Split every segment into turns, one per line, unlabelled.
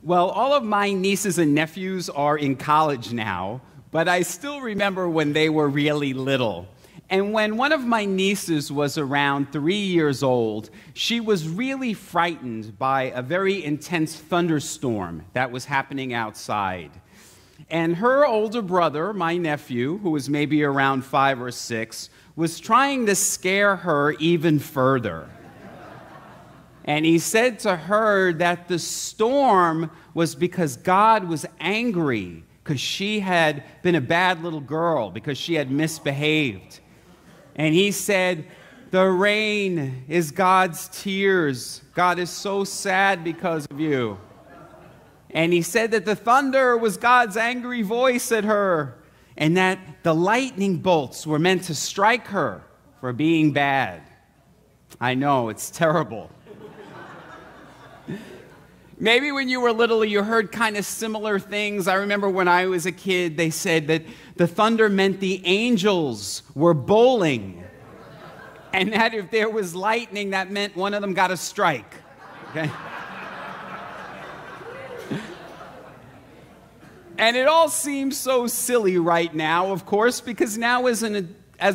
Well, all of my nieces and nephews are in college now, but I still remember when they were really little. And when one of my nieces was around 3 years old, she was really frightened by a very intense thunderstorm that was happening outside. And her older brother, my nephew, who was maybe around 5 or 6, was trying to scare her even further. And he said to her that the storm was because God was angry because she had been a bad little girl, because she had misbehaved. And he said, the rain is God's tears. God is so sad because of you. And he said that the thunder was God's angry voice at her, and that the lightning bolts were meant to strike her for being bad. I know, it's terrible. Maybe when you were little, you heard kind of similar things. I remember when I was a kid, they said that the thunder meant the angels were bowling, and that if there was lightning, that meant one of them got a strike. Okay? And it all seems so silly right now, of course, because now as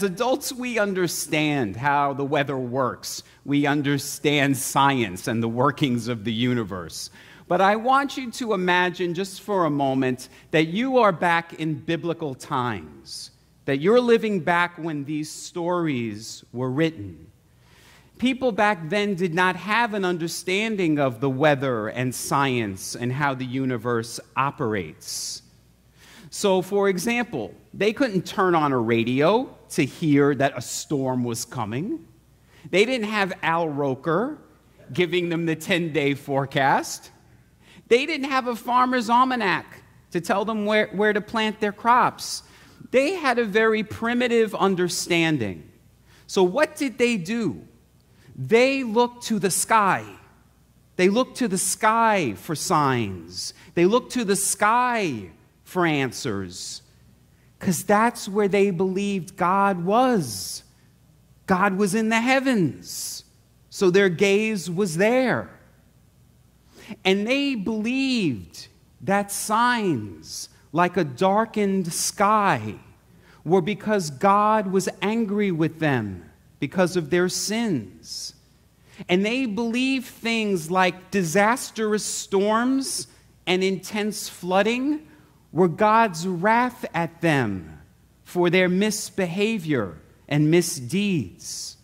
adults, we understand how the weather works. We understand science and the workings of the universe. But I want you to imagine just for a moment that you are back in biblical times, that you're living back when these stories were written. People back then did not have an understanding of the weather and science and how the universe operates. So, for example, they couldn't turn on a radio to hear that a storm was coming. They didn't have Al Roker giving them the 10-day forecast. They didn't have a farmer's almanac to tell them where to plant their crops. They had a very primitive understanding. So what did they do? They looked to the sky. They looked to the sky for signs. They looked to the sky for answers, because that's where they believed God was. God was in the heavens, so their gaze was there. And they believed that signs like a darkened sky were because God was angry with them because of their sins. And they believed things like disastrous storms and intense flooding were God's wrath at them for their misbehavior and misdeeds.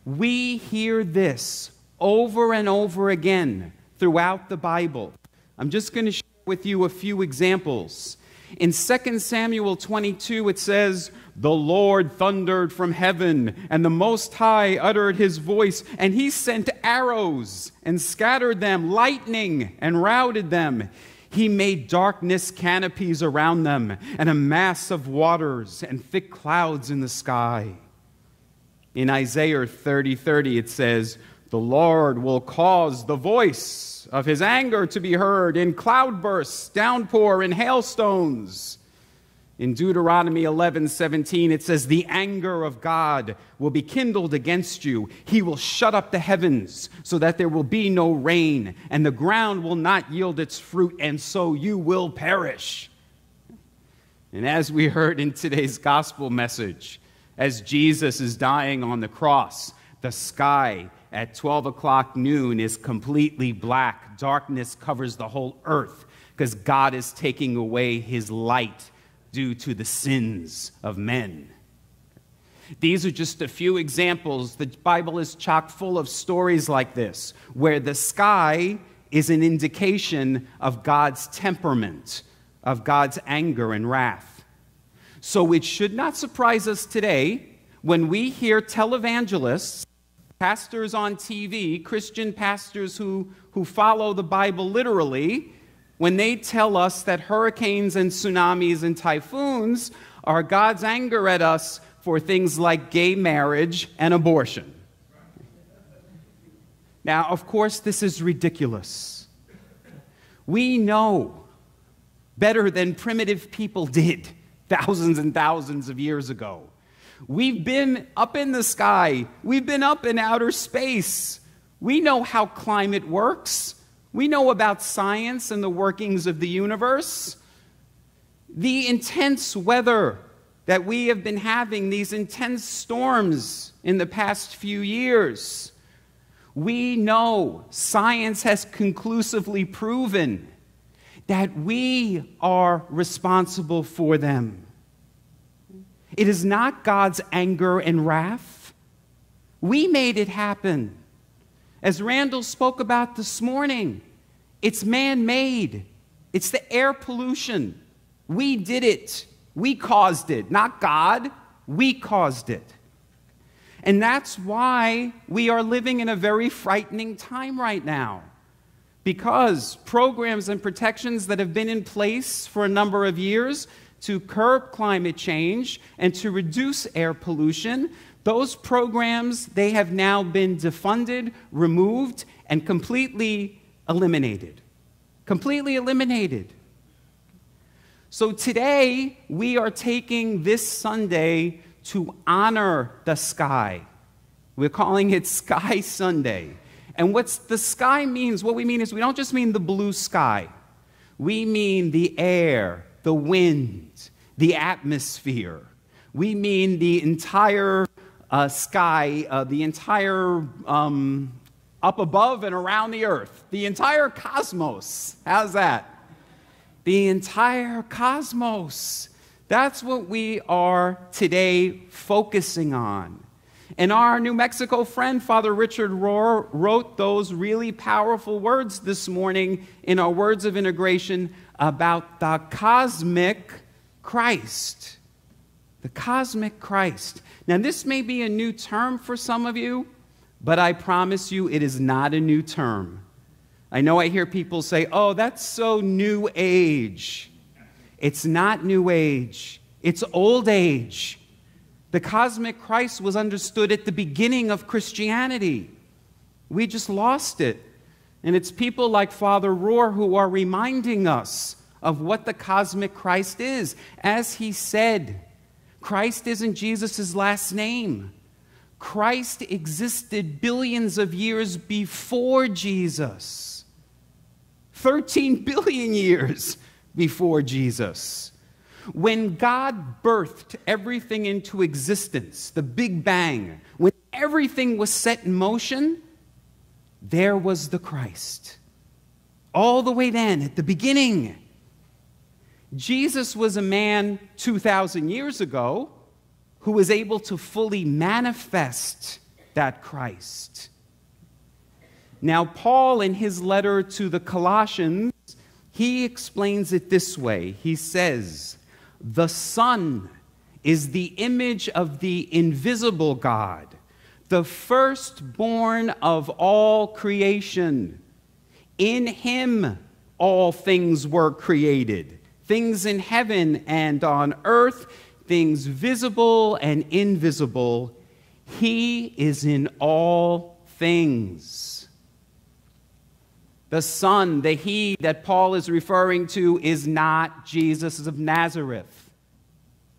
We hear this over and over again throughout the Bible. I'm just going to share with you a few examples. In 2 Samuel 22, it says, "The Lord thundered from heaven, and the Most High uttered his voice, and he sent arrows and scattered them, lightning and routed them. He made darkness canopies around them, and a mass of waters and thick clouds in the sky." In Isaiah 30:30, it says, "The Lord will cause the voice of his anger to be heard in cloudbursts, downpour, and hailstones." In Deuteronomy 11:17, it says, "The anger of God will be kindled against you. He will shut up the heavens so that there will be no rain, and the ground will not yield its fruit, and so you will perish." And as we heard in today's gospel message, as Jesus is dying on the cross, the sky at 12 o'clock noon is completely black. Darkness covers the whole earth because God is taking away his light due to the sins of men. These are just a few examples. The Bible is chock full of stories like this, where the sky is an indication of God's temperament, of God's anger and wrath. So it should not surprise us today when we hear televangelists, pastors on TV, Christian pastors who follow the Bible literally, when they tell us that hurricanes and tsunamis and typhoons are God's anger at us for things like gay marriage and abortion. Now, of course, this is ridiculous. We know better than primitive people did thousands and thousands of years ago. We've been up in the sky. We've been up in outer space. We know how climate works. We know about science and the workings of the universe. The intense weather that we have been having, these intense storms in the past few years, we know, science has conclusively proven that we are responsible for them. It is not God's anger and wrath. We made it happen. As Randall spoke about this morning, it's man-made. It's the air pollution. We did it. We caused it. Not God. We caused it. And that's why we are living in a very frightening time right now. Because programs and protections that have been in place for a number of years to curb climate change and to reduce air pollution, those programs, they have now been defunded, removed, and completely eliminated. Completely eliminated. So today, we are taking this Sunday to honor the sky. We're calling it Sky Sunday. And what's the sky means, what we mean is we don't just mean the blue sky. We mean the air, the wind, the atmosphere. We mean the entire sky, the entire up above and around the earth, the entire cosmos. How's that? The entire cosmos. That's what we are today focusing on. And our New Mexico friend, Father Richard Rohr, wrote those really powerful words this morning in our words of integration about the cosmic Christ. The cosmic Christ. Now, this may be a new term for some of you, but I promise you it is not a new term. I know I hear people say, oh, that's so new age. It's not new age. It's old age. The cosmic Christ was understood at the beginning of Christianity. We just lost it. And it's people like Father Rohr who are reminding us of what the cosmic Christ is. As he said, Christ isn't Jesus' last name. Christ existed billions of years before Jesus. 13 billion years before Jesus. When God birthed everything into existence, the Big Bang, when everything was set in motion, there was the Christ. All the way then, at the beginning. Jesus was a man 2,000 years ago who was able to fully manifest that Christ. Now, Paul, in his letter to the Colossians, he explains it this way. He says, the Son is the image of the invisible God, the firstborn of all creation. In him all things were created, things in heaven and on earth, things visible and invisible. He is in all things. The Son, the He that Paul is referring to, is not Jesus of Nazareth.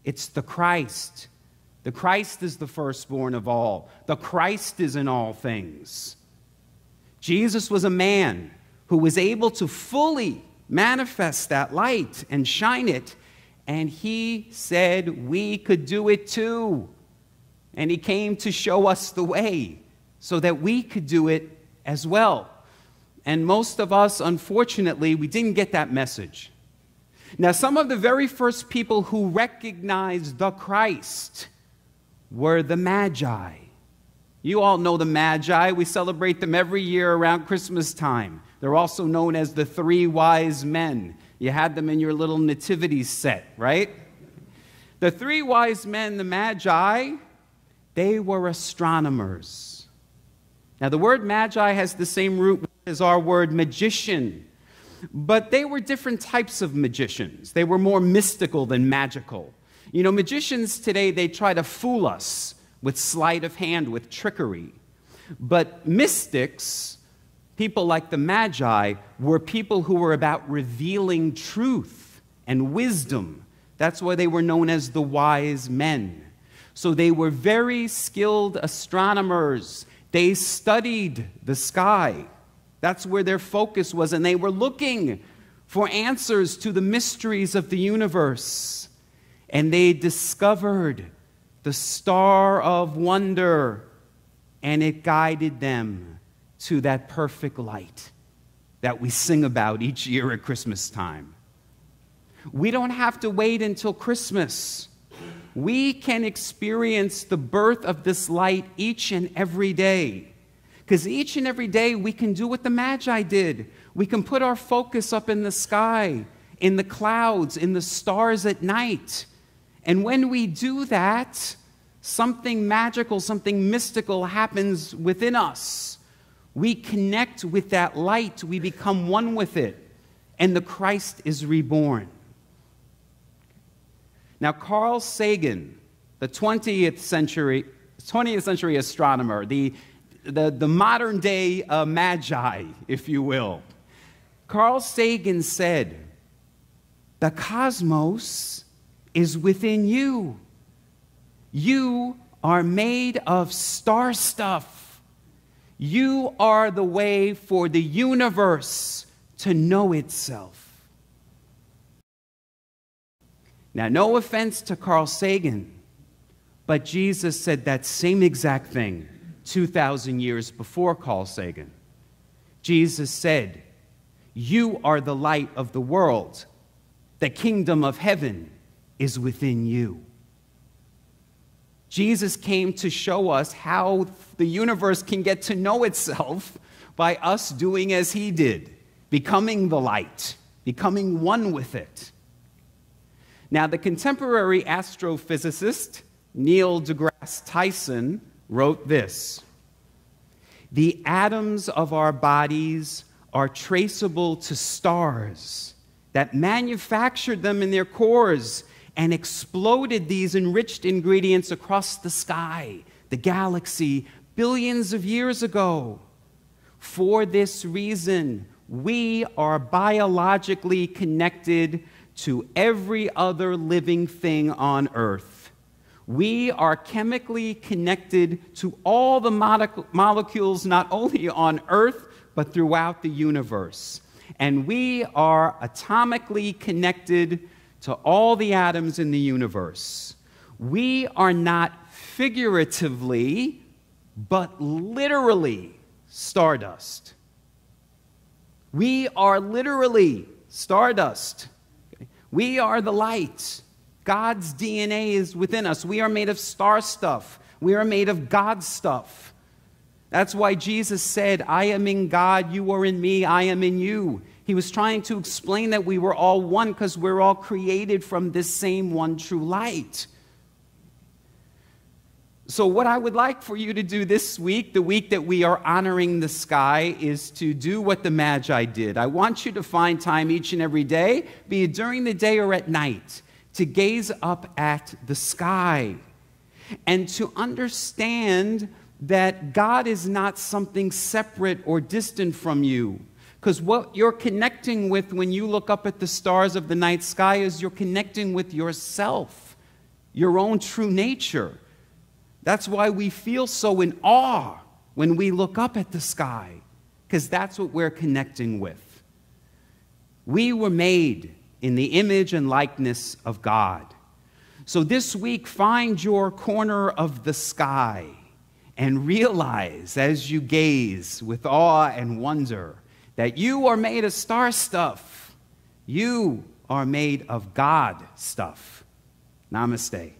It's the Christ. The Christ is the firstborn of all. The Christ is in all things. Jesus was a man who was able to fully manifest that light and shine it, and he said we could do it too. And he came to show us the way so that we could do it as well. And most of us, unfortunately, we didn't get that message. Now, some of the very first people who recognized the Christ were the Magi. You all know the Magi. We celebrate them every year around Christmas time. They're also known as the three wise men. You had them in your little nativity set, right? The three wise men, the Magi, they were astronomers. Now, the word Magi has the same root as our word magician, but they were different types of magicians. They were more mystical than magical. You know, magicians today, they try to fool us with sleight of hand, with trickery. But mystics, people like the Magi, were people who were about revealing truth and wisdom. That's why they were known as the wise men. So they were very skilled astronomers. They studied the sky. That's where their focus was, and they were looking for answers to the mysteries of the universe. And they discovered the star of wonder, and it guided them to that perfect light that we sing about each year at Christmas time. We don't have to wait until Christmas. We can experience the birth of this light each and every day. Because each and every day we can do what the Magi did. We can put our focus up in the sky, in the clouds, in the stars at night. And when we do that, something magical, something mystical happens within us. We connect with that light. We become one with it. And the Christ is reborn. Now, Carl Sagan, the 20th century astronomer, the modern day Magi, if you will. Carl Sagan said, "The cosmos is within you. You are made of star stuff. You are the way for the universe to know itself." Now, no offense to Carl Sagan, but Jesus said that same exact thing 2,000 years before Carl Sagan. Jesus said, "You are the light of the world. The kingdom of heaven is within you." Jesus came to show us how the universe can get to know itself by us doing as he did, becoming the light, becoming one with it. Now, the contemporary astrophysicist Neil deGrasse Tyson wrote this: "The atoms of our bodies are traceable to stars that manufactured them in their cores and exploded these enriched ingredients across the sky, the galaxy, billions of years ago. For this reason, we are biologically connected to every other living thing on Earth. We are chemically connected to all the molecules not only on Earth, but throughout the universe. And we are atomically connected to all the atoms in the universe. We are not figuratively, but literally stardust." We are literally stardust. We are the light. God's DNA is within us. We are made of star stuff. We are made of God stuff. That's why Jesus said, "I am in God, you are in me, I am in you." He was trying to explain that we were all one because we're all created from this same one true light. So what I would like for you to do this week, the week that we are honoring the sky, is to do what the Magi did. I want you to find time each and every day, be it during the day or at night, to gaze up at the sky and to understand that God is not something separate or distant from you. Because what you're connecting with when you look up at the stars of the night sky is you're connecting with yourself, your own true nature. That's why we feel so in awe when we look up at the sky, because that's what we're connecting with. We were made in the image and likeness of God. So this week, find your corner of the sky and realize as you gaze with awe and wonder that you are made of star stuff. You are made of God stuff. Namaste.